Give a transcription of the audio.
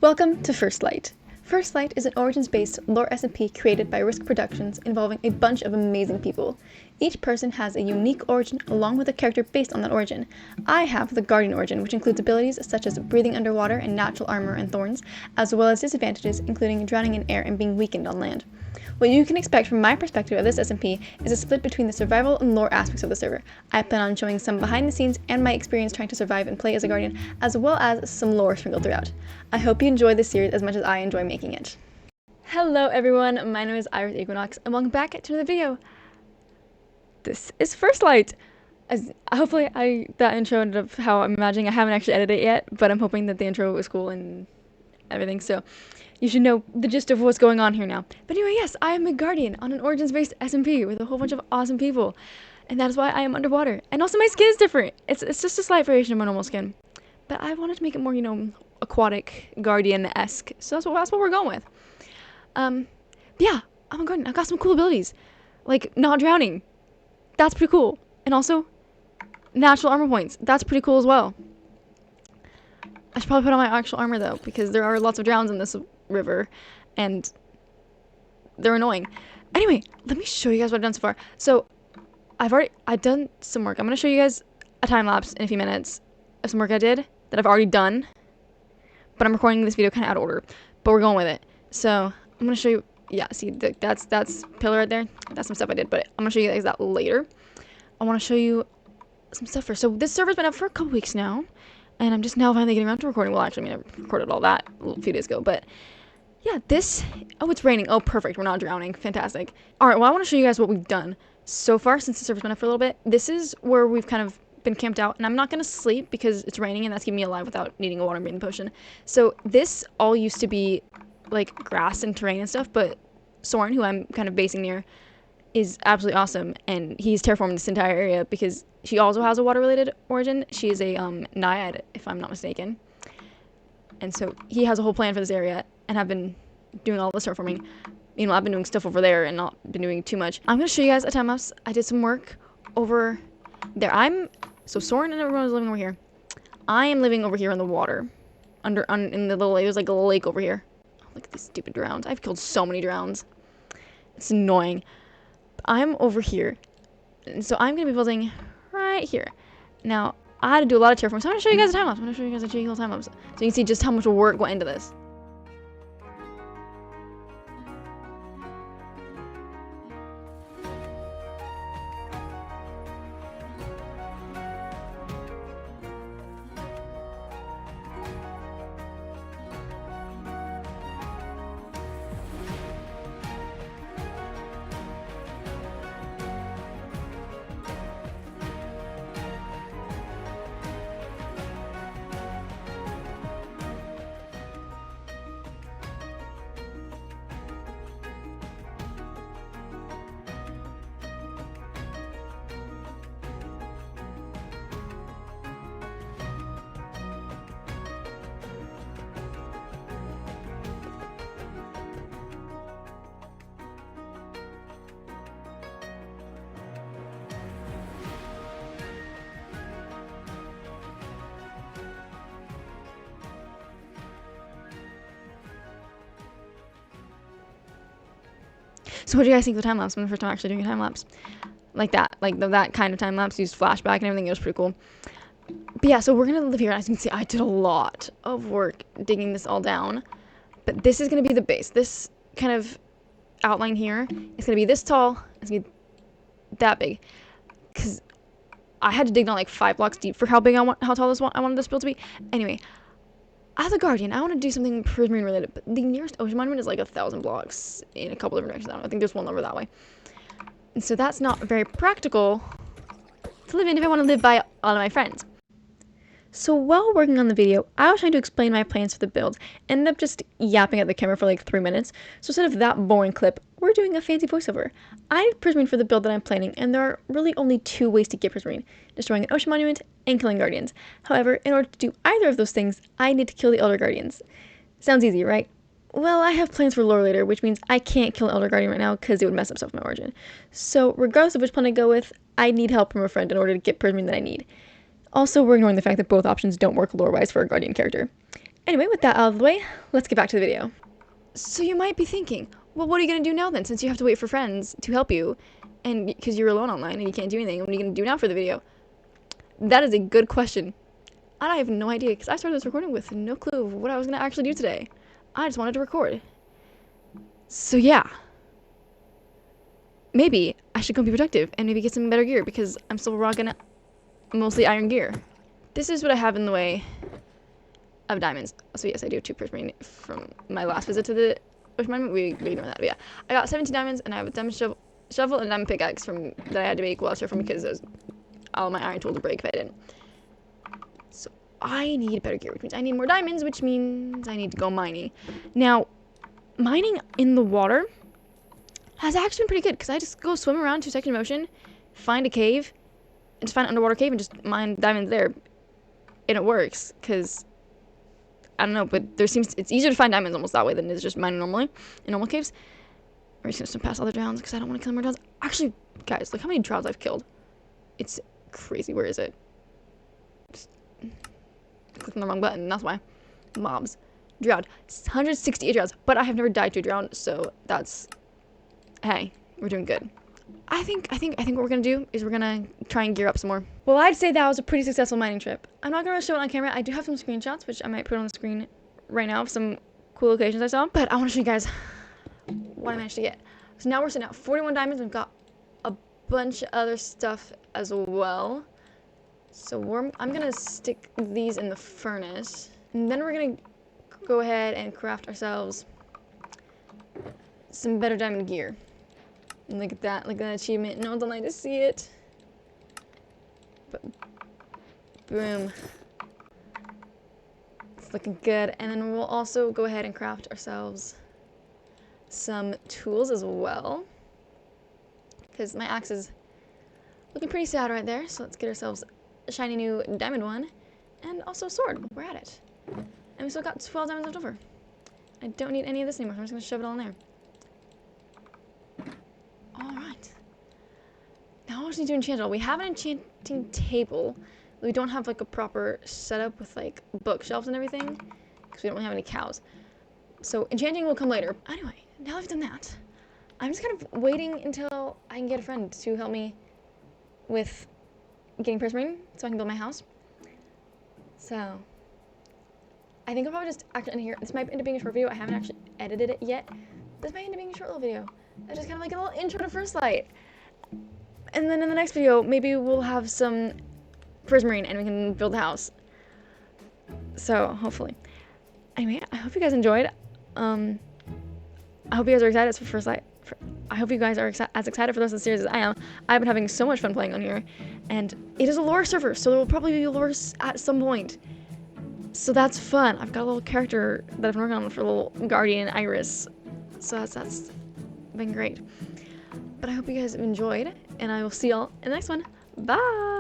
Welcome to First Light. First Light is an Origins-based lore SMP created by Risk Productions involving a bunch of amazing people. Each person has a unique origin along with a character based on that origin. I have the Guardian origin, which includes abilities such as breathing underwater and natural armor and thorns, as well as disadvantages including drowning in air and being weakened on land. What you can expect from my perspective of this SMP is a split between the survival and lore aspects of the server. I plan on showing some behind the scenes and my experience trying to survive and play as a Guardian, as well as some lore sprinkled throughout. I hope you enjoy this series as much as I enjoy making it. Hello everyone, my name is IrisEquinox and welcome back to another video. This is First Light. Hopefully that intro ended up how I'm imagining. I haven't actually edited it yet, but I'm hoping that the intro was cool and everything, so you should know the gist of what's going on here now. But anyway, yes, I am a Guardian on an Origins-based SMP with a whole bunch of awesome people, and that is why I am underwater. And also my skin is different. It's just a slight variation of my normal skin, but I wanted to make it more, aquatic, Guardian-esque, so that's what we're going with. Yeah, I'm a Guardian. I've got some cool abilities, like not drowning. That's pretty cool. And also, natural armor points. That's pretty cool as well. I should probably put on my actual armor though, because there are lots of drowns in this river, and they're annoying. Anyway, let me show you guys what I've done so far. So, I've done some work. I'm gonna show you guys a time lapse in a few minutes of some work I did that I've already done, but I'm recording this video kind of out of order, but we're going with it. So, I'm gonna show you. Yeah, see, that's pillar right there. That's some stuff I did, but I'm gonna show you guys that later. I want to show you some stuff first. So this server's been up for a couple weeks now, and I'm just now finally getting around to recording. Well, actually, I recorded all that a few days ago, but yeah, oh, it's raining. Oh, perfect. We're not drowning. Fantastic. All right, well, I want to show you guys what we've done so far since the server's been up for a little bit. This is where we've kind of been camped out, and I'm not going to sleep because it's raining, and that's keeping me alive without needing a water breathing potion. So this all used to be like grass and terrain and stuff, but Soren, who I'm kind of basing near, is absolutely awesome, and he's terraforming this entire area because she also has a water-related origin. She is a naiad, if I'm not mistaken. And so he has a whole plan for this area, and I've been doing all this terraforming. I've been doing stuff over there and not been doing too much. I'm going to show you guys a time lapse. I did some work over there. So Soren and everyone is living over here. I am living over here in the water. In the little, there's like a little lake over here. Oh, look at these stupid drowns. I've killed so many drowns. It's annoying. I'm over here, and so I'm going to be building right here. Now, I had to do a lot of terraforming, so I'm going to show you guys a time lapse. I'm going to show you guys a cheeky little time lapse, so you can see just how much work went into this. So what do you guys think of the time lapse? When the first time actually doing a time lapse like that, that kind of time lapse, used flashback and everything. It was pretty cool. But yeah, so we're gonna live here. As you can see, I did a lot of work digging this all down. But this is gonna be the base. This kind of outline here is gonna be this tall. It's gonna be that big, because I had to dig down like 5 blocks deep for how tall I wanted this build to be. Anyway. As a Guardian, I want to do something prismarine related, but the nearest ocean monument is like 1,000 blocks in a couple different directions. I think there's one over that way. And so that's not very practical to live in if I want to live by all of my friends. So while working on the video, I was trying to explain my plans for the build, ended up just yapping at the camera for like 3 minutes. So instead of that boring clip, we're doing a fancy voiceover. I need prismarine for the build that I'm planning, and there are really only 2 ways to get prismarine: destroying an ocean monument and killing guardians. However, in order to do either of those things, I need to kill the elder guardians. Sounds easy, right? Well, I have plans for lore later, which means I can't kill an elder guardian right now because it would mess up stuff with my origin. So regardless of which plan I go with, I need help from a friend in order to get prismarine that I need. Also, we're ignoring the fact that both options don't work lore-wise for a Guardian character. Anyway, with that out of the way, let's get back to the video. So you might be thinking, well, what are you going to do now then, since you have to wait for friends to help you, and because you're alone online and you can't do anything, what are you going to do now for the video? That is a good question. And I have no idea, because I started this recording with no clue of what I was going to actually do today. I just wanted to record. So yeah. Maybe I should go be productive and maybe get some better gear, because I'm still rocking mostly iron gear. This is what I have in the way of diamonds. So yes, I do have 2 prismarine from my last visit to the Ocean Mine. We ignore that. But yeah, I got 17 diamonds, and I have a diamond shovel and a diamond pickaxe that I had to make while I was surfing, because all my iron tools would break if I didn't. So I need better gear, which means I need more diamonds, which means I need to go mining. Now, mining in the water has actually been pretty good, because I just go swim around 2 seconds of motion, find a cave, and just find an underwater cave and just mine diamonds there. And it works, because I don't know, but it's easier to find diamonds almost that way than it is just mining normally in normal caves. We're just gonna pass all the drowns, because I don't want to kill more drowns. Actually, guys, look how many drowns I've killed. It's crazy. Where is it? Just clicking the wrong button, that's why. Mobs. Drowned. 168 drowns, but I have never died to a drown, so that's... Hey, we're doing good. I think what we're gonna do is we're gonna try and gear up some more. Well, I'd say that was a pretty successful mining trip. I'm not gonna show it on camera. I do have some screenshots, which I might put on the screen right now of some cool locations I saw. But I want to show you guys what I managed to get. So now we're sitting at 41 diamonds. We've got a bunch of other stuff as well. So I'm gonna stick these in the furnace, and then we're gonna go ahead and craft ourselves some better diamond gear. And look at that, look at that achievement. No one's online to see it. But boom. It's looking good. And then we'll also go ahead and craft ourselves some tools as well, because my axe is looking pretty sad right there. So let's get ourselves a shiny new diamond one, and also a sword. We're at it. And we still got 12 diamonds left over. I don't need any of this anymore, so I'm just gonna shove it all in there. Alright. Now I just need to enchant it all. We have an enchanting table. We don't have like a proper setup with like bookshelves and everything, because we don't really have any cows. So enchanting will come later. Anyway, now I've done that, I'm just kind of waiting until I can get a friend to help me with getting prismarine so I can build my house. So I think I'll probably just act in here. This might end up being a short video. I haven't actually edited it yet. This might end up being a short little video. It's just kind of like a little intro to First Light. And then in the next video, maybe we'll have some prismarine and we can build the house. So hopefully. Anyway, I hope you guys enjoyed. I hope you guys are excited for First Light. I hope you guys are as excited for the rest of the series as I am. I've been having so much fun playing on here. And it is a lore server, so there will probably be lore at some point. So that's fun. I've got a little character that I've been working on for a little guardian Iris. So that's been great. But I hope you guys have enjoyed, and I will see y'all in the next one. Bye!